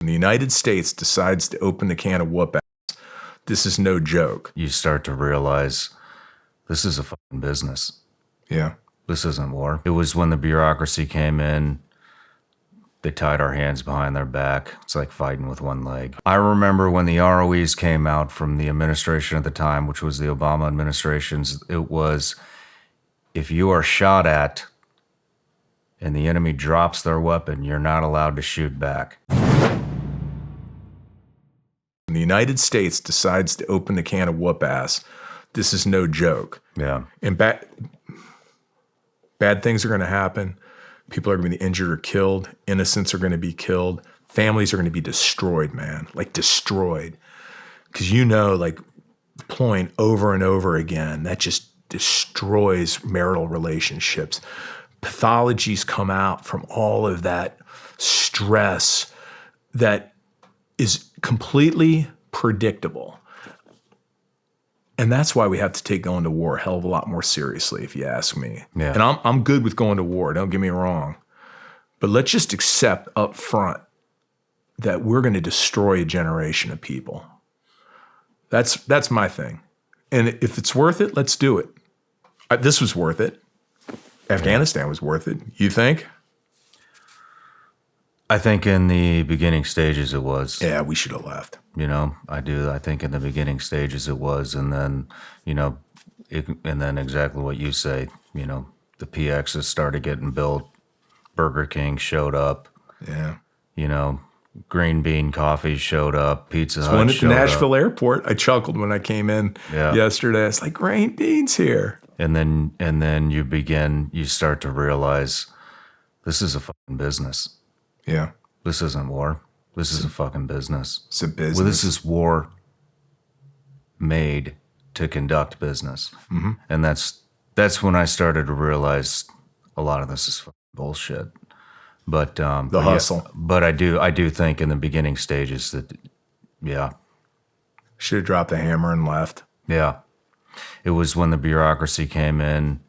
When the United States decides to open a can of whoop ass, this is no joke. You start to realize this is a fucking business. Yeah. This isn't war. It was when the bureaucracy came in, they tied our hands behind their back. It's like fighting with one leg. I remember when the ROEs came out from the administration at the time, which was the Obama administration's, it was, if you are shot at and the enemy drops their weapon, you're not allowed to shoot back. When the United States decides to open a can of whoop ass, this is no joke. Yeah. And bad things are going to happen. People are going to be injured or killed. Innocents are going to be killed. Families are going to be destroyed, man. Like destroyed. Because like deploying over and over again, that just destroys marital relationships. Pathologies come out from all of that stress that is completely predictable. And that's why we have to take going to war a hell of a lot more seriously, if you ask me. Yeah. And I'm good with going to war, don't get me wrong. But let's just accept up front that we're going to destroy a generation of people. That's my thing. And if it's worth it, let's do it. This was worth it. Afghanistan was worth it. You think? I think in the beginning stages it was. Yeah, we should have left. I do. I think in the beginning stages it was. And then, and then exactly what you say, the PXs started getting built. Burger King showed up. Yeah. Green Bean Coffee showed up. Pizza Hut One at the showed Nashville up. airport. I chuckled when I came in yesterday. It's like, Green Bean's here. And then you start to realize this is a fucking business. Yeah. This isn't war. This is a fucking business. It's a business. Well, this is war made to conduct business. Mm-hmm. And that's when I started to realize a lot of this is fucking bullshit. But the hustle. Yeah, but I do think in the beginning stages that should have dropped the hammer and left. Yeah. It was when the bureaucracy came in,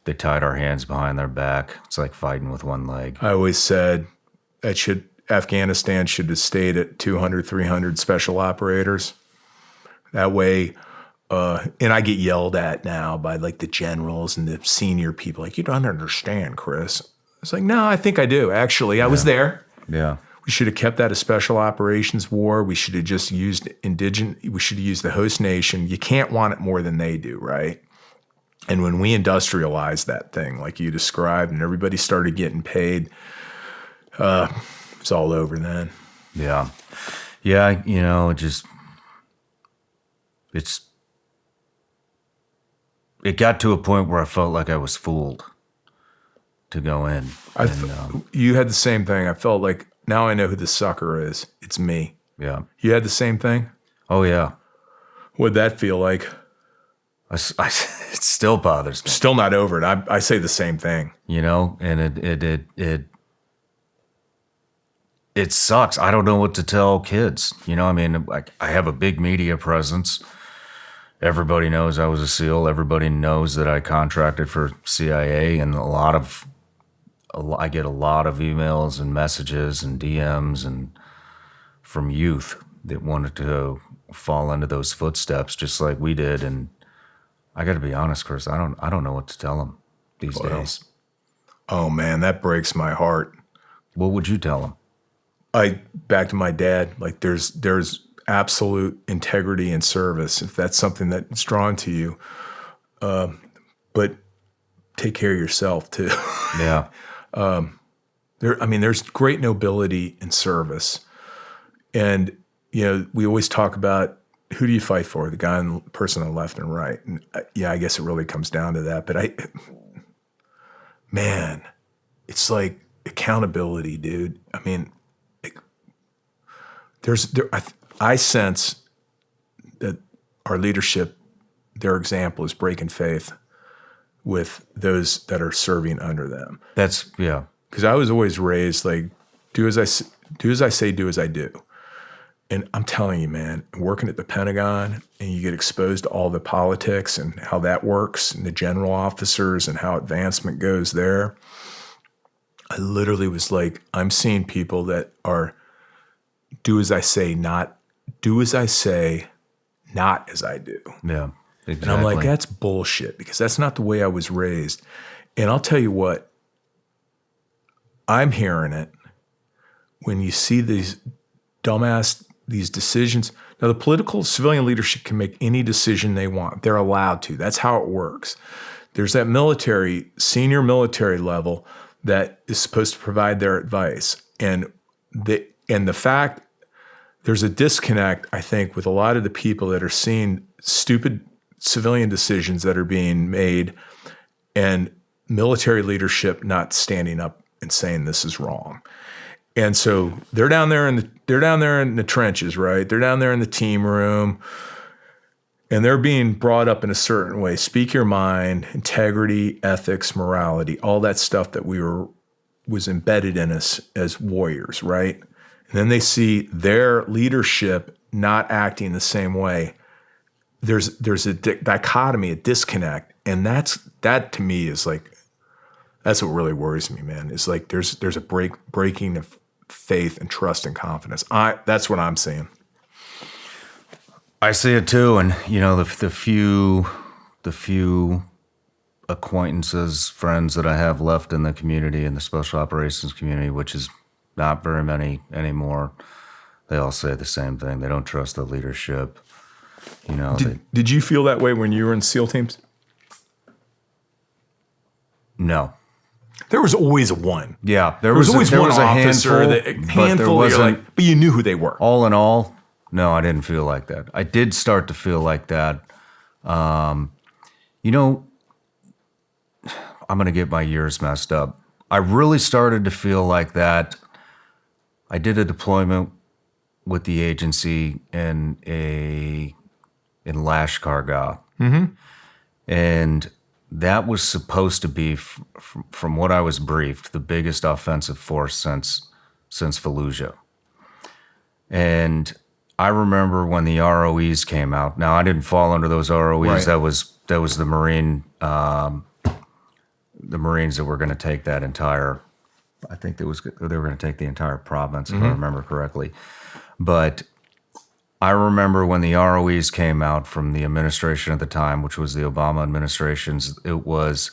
they tied our hands behind their back. It's like fighting with one leg. I always said Afghanistan should have stayed at 200, 300 special operators. That way, and I get yelled at now by like the generals and the senior people. Like, you don't understand, Chris. It's like, no, I think I do. Actually, I was there. Yeah. We should have kept that a special operations war. We should have just used we should have used the host nation. You can't want it more than they do, right? And when we industrialized that thing, like you described, and everybody started getting paid, it's all over then. Yeah. Yeah, it got to a point where I felt like I was fooled to go in. You had the same thing. I felt like, now I know who the sucker is. It's me. Yeah. You had the same thing? Oh, yeah. What'd that feel like? It still bothers me. Still not over it. I say the same thing. And it sucks. I don't know what to tell kids. I have a big media presence. Everybody knows I was a SEAL. Everybody knows that I contracted for CIA, and I get a lot of emails and messages and DMs and from youth that wanted to fall into those footsteps just like we did. And I got to be honest, Chris, I don't know what to tell them these days. Oh man, that breaks my heart. What would you tell them? Back to my dad, like there's absolute integrity in service, if that's something that's drawn to you. But take care of yourself too. Yeah. There's great nobility in service. And, we always talk about, who do you fight for? The guy and the person on the left and right. And I guess it really comes down to that. But it's like accountability, dude. I sense that our leadership, their example is breaking faith with those that are serving under them. Because I was always raised like, do as I say, do as I do. And I'm telling you, man, working at the Pentagon and you get exposed to all the politics and how that works and the general officers and how advancement goes there. I literally was like, I'm seeing people that are do as I say, not as I do. Yeah, exactly. And I'm like, that's bullshit, because that's not the way I was raised. And I'll tell you what, I'm hearing it when you see these these decisions. Now, the political civilian leadership can make any decision they want. They're allowed to. That's how it works. There's that senior military level that is supposed to provide their advice. And the fact there's a disconnect, I think, with a lot of the people that are seeing stupid civilian decisions that are being made and military leadership not standing up and saying this is wrong. And so they're down there in the trenches, right? They're down there in the team room, and they're being brought up in a certain way. Speak your mind, integrity, ethics, morality, all that stuff that was embedded in us as warriors, right? And then they see their leadership not acting the same way. There's a dichotomy, a disconnect, and that to me is like, that's what really worries me, man. It's like there's a breaking of faith and trust and confidence. That's what I'm seeing. I see it too, and the few acquaintances, friends that I have left in the community, in the special operations community, which is not very many anymore, they all say the same thing. They don't trust the leadership. Did you feel that way when you were in SEAL teams? No. There was always one. Yeah, there was always one officer, but you knew who they were. All in all, no, I didn't feel like that. I did start to feel like that. I'm going to get my years messed up. I really started to feel like that. I did a deployment with the agency in Lashkargah. Mm-hmm. And that was supposed to be, from what I was briefed, the biggest offensive force since Fallujah. And I remember when the ROEs came out. Now, I didn't fall under those ROEs. Right. That was the Marines that were going to take that entire. I think they were going to take the entire province, if I remember correctly. But I remember when the ROEs came out from the administration at the time, which was the Obama administration's, it was,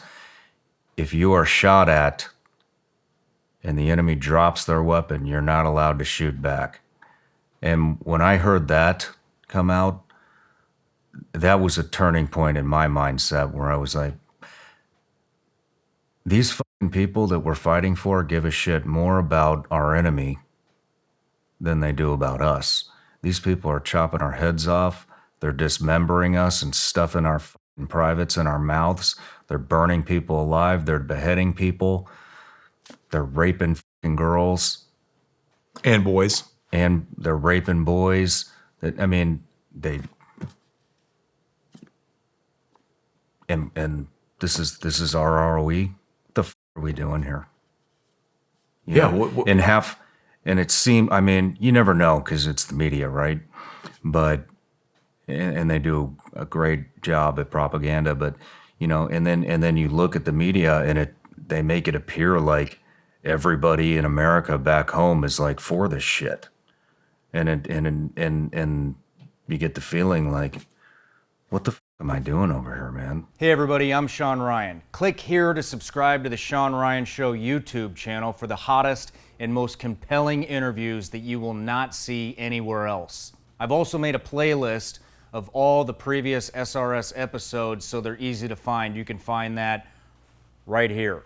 if you are shot at and the enemy drops their weapon, you're not allowed to shoot back. And when I heard that come out, that was a turning point in my mindset where I was like, these fucking people that we're fighting for give a shit more about our enemy than they do about us. These people are chopping our heads off. They're dismembering us and stuffing our fucking privates in our mouths. They're burning people alive. They're beheading people. They're raping fucking girls. And boys. And they're raping boys. And this is our ROE. What the fuck are we doing here? And it seemed, you never know because it's the media, right? But, and they do a great job at propaganda, but, and then you look at the media and they make it appear like everybody in America back home is like for this shit. And you get the feeling like, what the am I doing over here, man? Hey everybody, I'm Shawn Ryan. Click here to subscribe to the Shawn Ryan Show YouTube channel for the hottest and most compelling interviews that you will not see anywhere else. I've also made a playlist of all the previous SRS episodes so they're easy to find. You can find that right here.